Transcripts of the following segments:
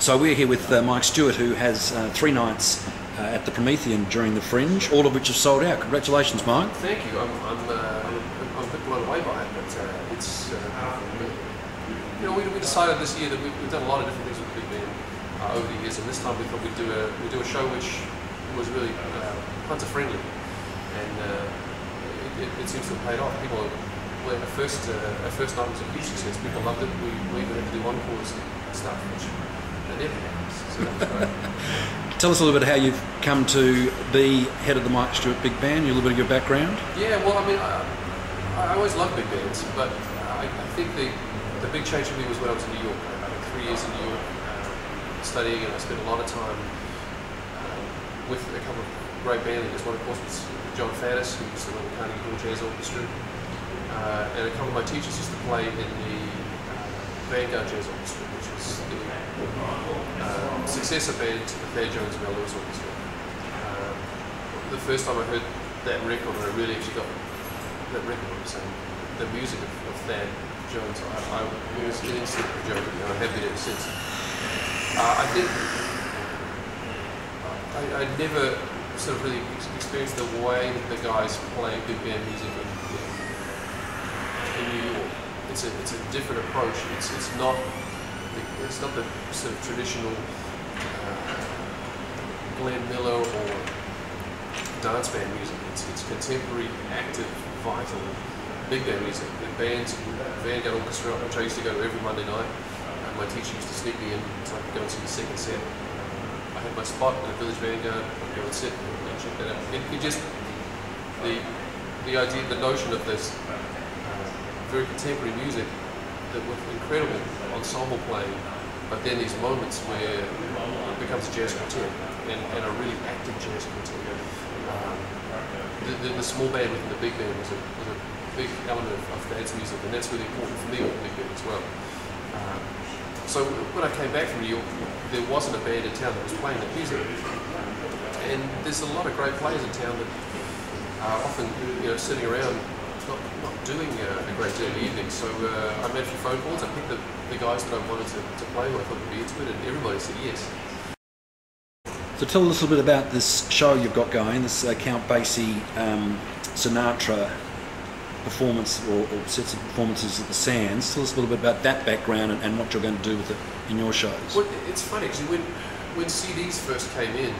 So we're here with Mike Stewart, who has 3 nights at the Promethean during the Fringe, all of which have sold out. Congratulations, Mike. Thank you. I'm a bit blown away by it, but it's you know, we decided this year that we've done a lot of different things with the big band over the years, and this time we thought we'd do a show which was really punter friendly, and it seems to have paid off. People, well, our first night was a huge success. People loved it. We even had to do encores and stuff, which never happens. So that was great. Tell us a little bit how you've come to be head of the Mike Stewart Big Band, a little bit of your background. Yeah, well, I mean, I always loved big bands, but I think the big change for me was when I was in New York. I had 3 years in New York studying, and I spent a lot of time with a couple of great band leaders. One, of course, was John Faddis, who used to run the Carnegie Hall Jazz Orchestra, and a couple of my teachers used to play in the Vanguard Jazz Orchestra, which was the successor band to the Thad Jones Mel Lewis Orchestra. The first time I heard that record, and I really actually got that record, the music of Thad Jones, I was an instant joke, and I have been ever since. I think I never sort of really experienced the way that the guys play big band music in New York. It's a different approach. It's not the sort of traditional Glenn Miller or dance band music. It's contemporary, active, vital big band music. The bands, Vanguard Orchestra, which I used to go to every Monday night. My teacher used to sneak me in so I could go and see the second set. I had my spot in the Village Vanguard. I'd go and sit and check that out. It just the idea, the notion of this very contemporary music that with incredible ensemble playing, but then these moments where it becomes a jazz quartet and a really active jazz quartet. The small band within the big band was a big element of Thad's music, and that's really important for me with the big band as well. So when I came back from New York, there wasn't a band in town that was playing that music, and there's a lot of great players in town that are often, you know, sitting around not doing a great deal in the evening. So I made a few phone calls. I picked the guys that I wanted to play with. I thought would be into it, and everybody said yes. So tell us a little bit about this show you've got going, this Count Basie Sinatra performance or sets of performances at the Sands. Tell us a little bit about that background and what you're going to do with it in your shows. Well, it's funny actually. When CDs first came in,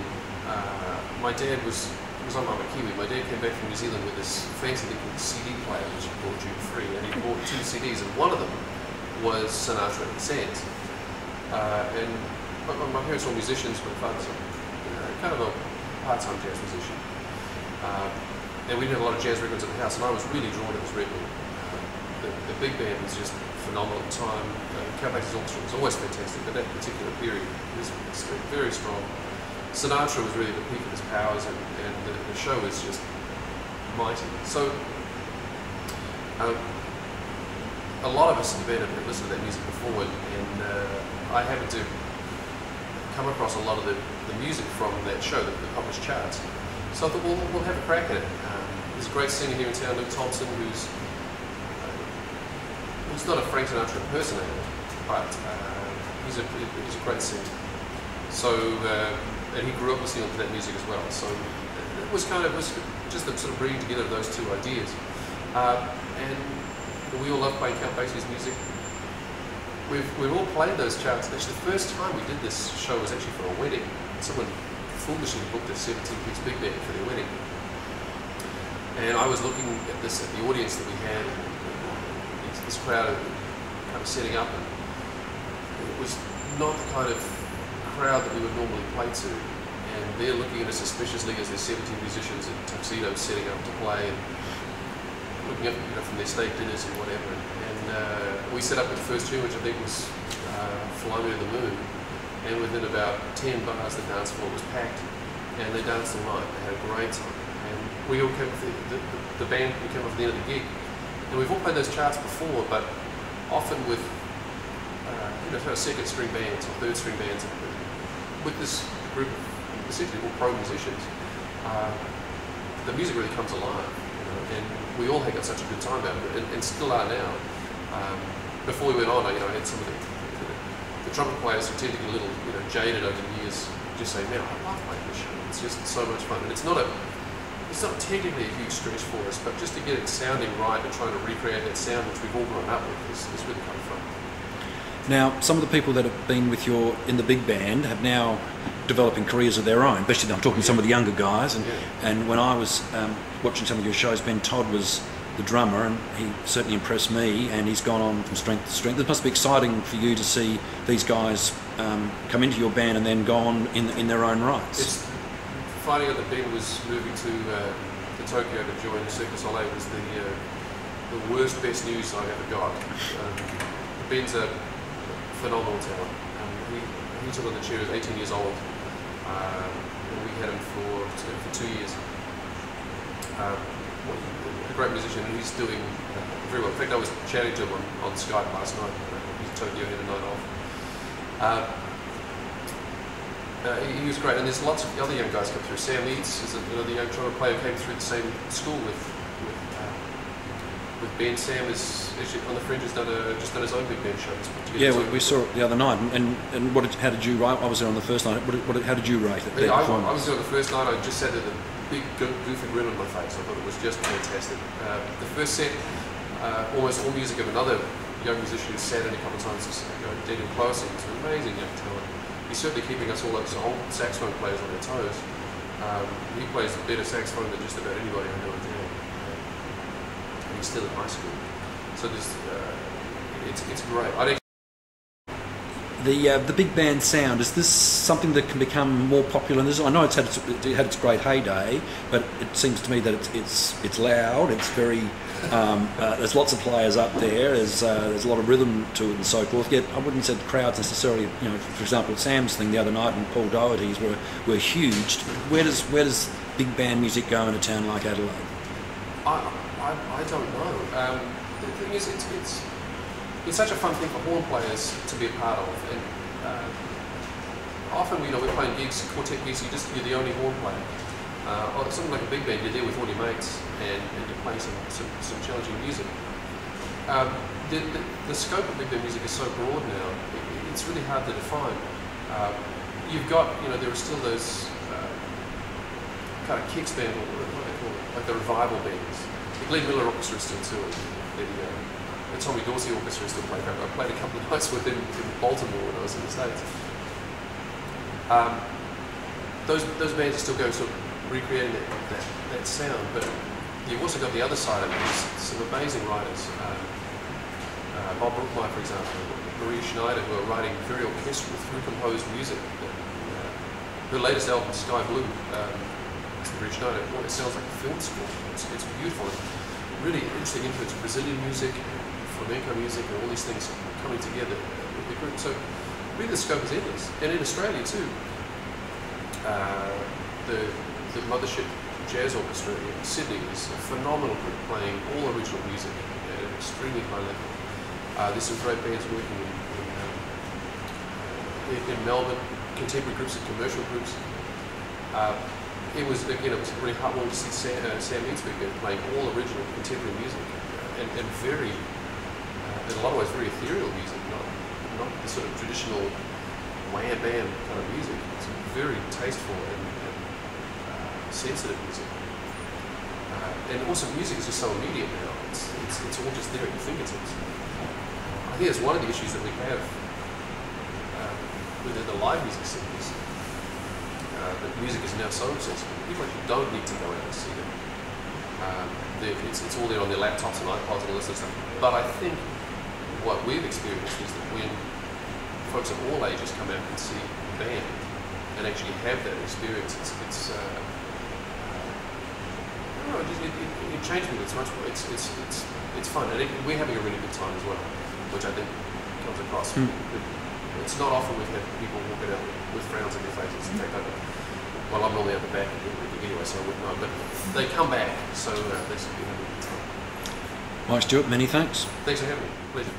my dad was on my Kiwi. My dad came back from New Zealand with this fancy little CD player which he bought duty free, and he bought 2 CDs, and one of them was Sinatra at the Sands. And my parents were musicians. My father's kind of a part-time jazz musician. And we did a lot of jazz records at the house, and I was really drawn to this record. The big band was just phenomenal at the time. Count Basie's orchestra was always fantastic, but that particular period was very strong. Sinatra was really the peak of his powers, and the show was just mighty. So a lot of us in the band have listened to that music before, and I happened to come across a lot of the music from that show, the published charts. So I thought, well, we'll have a crack at it. There's a great singer here in town, Luke Thompson, who's not a Frank Sinatra impersonator, but he's a great singer. So, and he grew up listening to that music as well. So it was just the sort of bringing together of those 2 ideas. And we all love playing Count Basie's music. We've all played those charts. Actually, the first time we did this show was actually for a wedding. Someone foolishly booked a 17-piece big band for their wedding. And I was looking at the audience that we had, this crowd kind of setting up, and it was not the kind of crowd that we would normally play to. And they're looking at us suspiciously as there's 17 musicians in tuxedos setting up to play, and looking up, you know, from their steak dinners and whatever. And we set up with the first tune, which I think was Fly Me to the Moon. And within about 10 bars, the dance floor was packed, and they danced all night. They had a great time. And we all came off the band, we came off the end of the gig. And we've all played those charts before, but often with you know, sort of 2nd string bands or 3rd string bands. With this group of essentially all pro musicians, the music really comes alive. You know, and we all had got such a good time out of it, and still are now. Before we went on, I had some of the trumpet players who tend to get a little, jaded over the years just say, man, I love playing this show. It's just so much fun, and it's not technically a huge stretch for us, but just to get it sounding right and trying to recreate that sound which we've all grown up with is really kind of fun. Now, some of the people that have been with you in the big band have now developing careers of their own, especially I'm talking to some of the younger guys, and when I was watching some of your shows, Todd was the drummer, and he certainly impressed me, and he's gone on from strength to strength. It must be exciting for you to see these guys come into your band and then go on in their own rights. It's finding out that Ben was moving to Tokyo to join Cirque du Soleil was the worst, best news I ever got. Ben's a phenomenal talent. He took on the chair at 18 years old, and we had him for 2 years. A great musician, and he's doing very well. In fact, I was chatting to him on Skype last night. He's in Tokyo, had a night off. He was great, and there's lots of other young guys come through. Sam Eads is another young trumpet player who came through the same school with Ben. Sam is on the Fringe, has just done his own big band show. Yeah, we saw it the other night. And how did you rate? I was there on the first night. How did you rate it? I was there on the first night. I just sat there with a big goofy grin on my face. I thought it was just fantastic. The first set, almost all music of another young musician who sat in a couple of times. Daniel Closey, who's an amazing young talent. He's certainly keeping us all those old saxophone players on their toes. He plays better saxophone than just about anybody I know in town. And he's still in high school. So it's great. The big band sound, is this something that can become more popular? I know it had its great heyday, but it seems to me that it's loud. It's very there's lots of players up there. There's a lot of rhythm to it and so forth. Yet I wouldn't say the crowds necessarily. For example, Sam's thing the other night and Paul Doherty's were huge. Where does big band music go in a town like Adelaide? I don't know. The thing is, it's such a fun thing for horn players to be a part of, and often we're playing gigs, quartet gigs. You're the only horn player. Or something like a big band, you're there with all your mates, and you're playing some challenging music. The scope of big band music is so broad now; it's really hard to define. You've got, there are still those kind of kicks band, or what they call it, like the revival bands. The Glenn Miller Orchestra is still touring. The Tommy Dorsey Orchestra is still playing. I played a couple of nights with them in Baltimore when I was in the States. Those bands are still going, sort of recreating that sound, but you've also got the other side of it. There's some amazing writers. Bob Brookmeyer, for example, Maria Schneider, who are writing very orchestral, through-composed music. Her latest album, Sky Blue, Maria Schneider, it sounds like a film score. It's beautiful. Really interesting influence of Brazilian music, flamenco music, and all these things coming together with the group. So really the scope is endless. And in Australia too, the Mothership Jazz Orchestra in Sydney is a phenomenal group playing all original music at an extremely high level. There's some great bands working in Melbourne, contemporary groups and commercial groups. It was really heartwarming to see Sam Eads playing all original contemporary music and very, in a lot of ways, very ethereal music, not the sort of traditional wham bam kind of music. It's very tasteful and sensitive music. And also, music is just so immediate now. It's all just there at your fingertips. I think that's one of the issues that we have within the live music scene. That music is now so accessible. People actually don't need to go out and see it. It's all there on their laptops and iPods and all this sort of stuff. But I think what we've experienced is that when folks of all ages come out and see a band and actually have that experience, it changed me. It's much more. It's fun, and we're having a really good time as well, which I think comes across. It's not often we've had people walking out with frowns on their faces. In fact, I'm normally at the back anyway, so I wouldn't know. But they come back, so they should be having a good time. Mike Stewart, many thanks. Thanks for having me. Pleasure.